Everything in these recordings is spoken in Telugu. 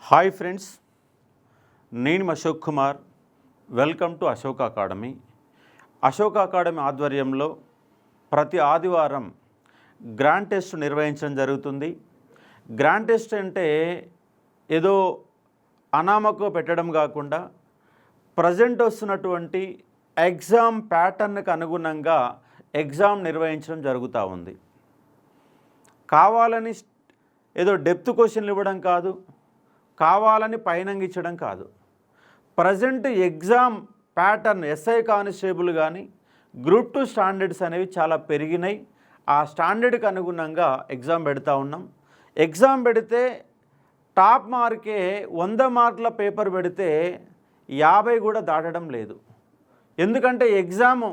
హాయ్ ఫ్రెండ్స్, నేను Ashok Kumar. Welcome to Ashok academy. Ashok academy ఆధ్వర్యంలో ప్రతి ఆదివారం గ్రాండ్ టెస్ట్ నిర్వహించడం జరుగుతుంది. గ్రాండ్ టెస్ట్ అంటే ఏదో అనామకు పెట్టడం కాకుండా ప్రజెంట్ వస్తున్నటువంటి ఎగ్జామ్ ప్యాటర్న్కి అనుగుణంగా ఎగ్జామ్ నిర్వహించడం జరుగుతూ ఉంది. కావాలని ఏదో డెప్త్ క్వశ్చన్లు ఇవ్వడం కాదు, కావాలని పైనంగిచ్చడం కాదు. Present exam pattern SI constable కానీ గ్రూప్ 2 స్టాండర్డ్స్ అనేవి చాలా పెరిగినాయి. ఆ స్టాండర్డ్కి అనుగుణంగా ఎగ్జామ్ పెడతా ఉన్నాం. ఎగ్జామ్ పెడితే టాప్ మార్కే 100 మార్కుల పేపర్ పెడితే 50 కూడా దాటడం లేదు. ఎందుకంటే ఎగ్జాము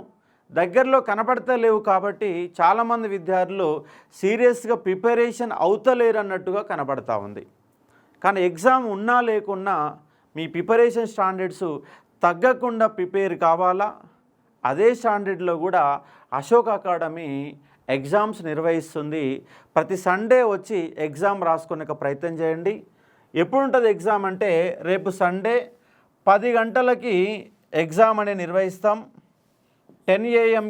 దగ్గరలో కనపడతలేవు కాబట్టి చాలామంది విద్యార్థులు సీరియస్గా ప్రిపరేషన్ అవుతలేరు అన్నట్టుగా కనపడతా ఉంది. కానీ ఎగ్జామ్ ఉన్నా లేకున్నా మీ ప్రిపరేషన్ స్టాండర్డ్స్ తగ్గకుండా ప్రిపేర్ కావాలా? అదే స్టాండర్డ్లో కూడా అశోక్ అకాడమీ ఎగ్జామ్స్ నిర్వహిస్తుంది. ప్రతి సండే వచ్చి ఎగ్జామ్ రాసుకునే ప్రయత్నం చేయండి. ఎప్పుడు ఉంటుంది ఎగ్జామ్ అంటే రేపు సండే 10 గంటలకి ఎగ్జామ్ అనేది నిర్వహిస్తాం. 10 AM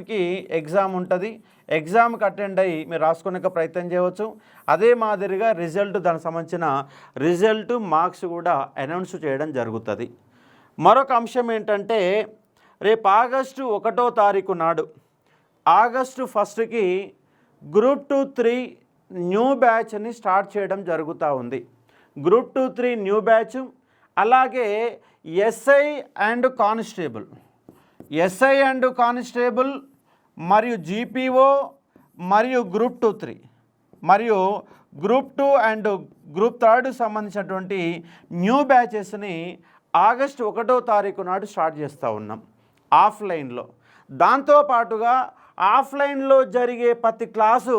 ఎగ్జామ్ ఉంటుంది. ఎగ్జామ్కి అటెండ్ అయ్యి మీరు రాసుకునే ప్రయత్నం చేయవచ్చు. అదే మాదిరిగా రిజల్ట్, దానికి సంబంధించిన రిజల్ట్ మార్క్స్ కూడా అనౌన్స్ చేయడం జరుగుతుంది. మరొక అంశం ఏంటంటే రేపు ఆగస్టు 1వ తారీఖు నాడు ఆగస్టు 1కి గ్రూప్ 2-3 న్యూ బ్యాచ్ని స్టార్ట్ చేయడం జరుగుతూ ఉంది. గ్రూప్ 2-3 న్యూ బ్యాచ్, అలాగే ఎస్ఐ అండ్ కానిస్టేబుల్ మరియు జీపీఓ మరియు గ్రూప్ 2-3 మరియు గ్రూప్ 2 అండ్ గ్రూప్ 3 సంబంధించినటువంటి న్యూ బ్యాచెస్ని ఆగస్టు 1వ తారీఖు నాడు స్టార్ట్ చేస్తూ ఉన్నాం ఆఫ్లైన్లో. దాంతోపాటుగా ఆఫ్లైన్లో జరిగే ప్రతి క్లాసు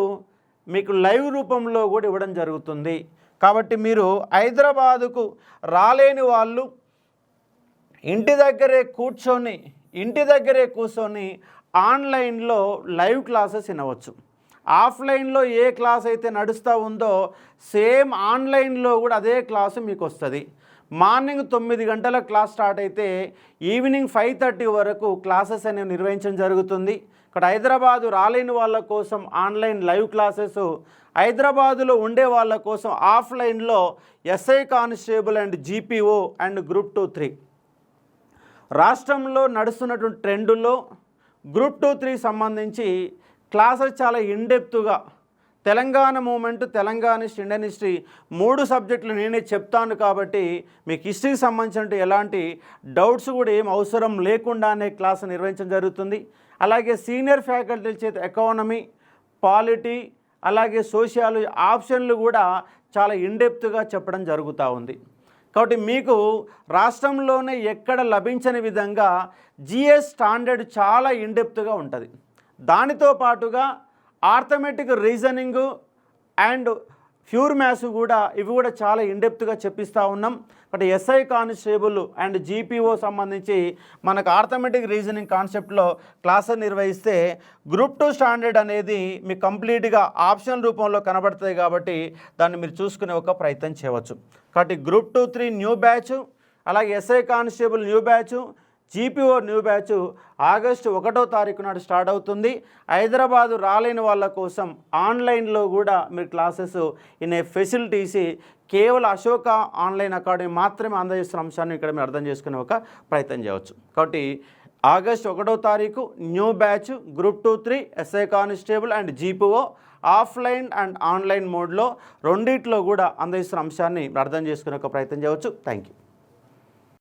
మీకు లైవ్ రూపంలో కూడా ఇవ్వడం జరుగుతుంది. కాబట్టి మీరు హైదరాబాదుకు రాలేని వాళ్ళు ఇంటి దగ్గరే కూర్చొని ఆన్లైన్లో లైవ్ క్లాసెస్ వినవచ్చు. ఆఫ్లైన్లో ఏ క్లాస్ అయితే నడుస్తూ ఉందో సేమ్ ఆన్లైన్లో కూడా అదే క్లాసు మీకు వస్తుంది. మార్నింగ్ 9 గంటల క్లాస్ స్టార్ట్ అయితే ఈవినింగ్ 5:30 వరకు క్లాసెస్ అనేవి నిర్వహించడం జరుగుతుంది. ఇక్కడ హైదరాబాదు రాలేని వాళ్ళ కోసం ఆన్లైన్ లైవ్ క్లాసెస్, హైదరాబాదులో ఉండే వాళ్ళ కోసం ఆఫ్లైన్లో SI constable and GPO and group 2-3. రాష్ట్రంలో నడుస్తున్నటువంటి ట్రెండులో గ్రూప్ 2-3 సంబంధించి క్లాసెస్ చాలా ఇన్డెప్త్గా Telangana movement, Telangana Indian history 3 సబ్జెక్టులు నేనే చెప్తాను కాబట్టి మీకు హిస్టరీకి సంబంధించిన ఎలాంటి డౌట్స్ కూడా ఏం అవసరం లేకుండానే క్లాస్ నిర్వహించడం జరుగుతుంది. అలాగే సీనియర్ ఫ్యాకల్టీల చేత ఎకానమీ, పాలిటీ, అలాగే సోషియాలజీ ఆప్షన్లు కూడా చాలా ఇన్డెప్త్గా చెప్పడం జరుగుతూ ఉంది. కాబట్టి మీకు రాష్ట్రంలోనే ఎక్కడ లభించని విధంగా జిఎస్ స్టాండర్డ్ చాలా ఇన్డెప్త్గా ఉంటుంది. దానితో పాటుగా arithmetic reasoning and pure maths కూడా ఇవి కూడా చాలా ఇన్డెప్త్గా చెప్పిస్తూ ఉన్నాం. But SI constable and GPO సంబంధించి మనకు ఆర్థమెటిక్ రీజనింగ్ కాన్సెప్ట్లో క్లాసెస్ నిర్వహిస్తే గ్రూప్ 2 స్టాండర్డ్ అనేది మీకు కంప్లీట్గా ఆప్షన్ రూపంలో కనబడుతుంది కాబట్టి దాన్ని మీరు చూసుకునే ఒక ప్రయత్నం చేయవచ్చు. కాబట్టి గ్రూప్ 2-3 న్యూ బ్యాచ్, అలాగే SI constable new batch, GPO new batch August 1వ తారీఖు నాడు స్టార్ట్ అవుతుంది. హైదరాబాదు రాలేని వాళ్ళ కోసం ఆన్లైన్లో కూడా మీరు క్లాసెస్ ఇన్ ఏ ఫెసిలిటీస్ కేవలం అశోక ఆన్లైన్ అకాడమీ మాత్రమే అందజేస్తున్న అంశాన్ని ఇక్కడ మీరు అర్థం చేసుకునే ఒక ప్రయత్నం చేయవచ్చు. కాబట్టి ఆగస్టు 1వ తారీఖు new batch group 2-3 SI constable and GPO offline and online మోడ్లో రెండిట్లో కూడా అందజేస్తున్న అంశాన్ని అర్థం చేసుకునే ఒక ప్రయత్నం చేయవచ్చు. Thank you.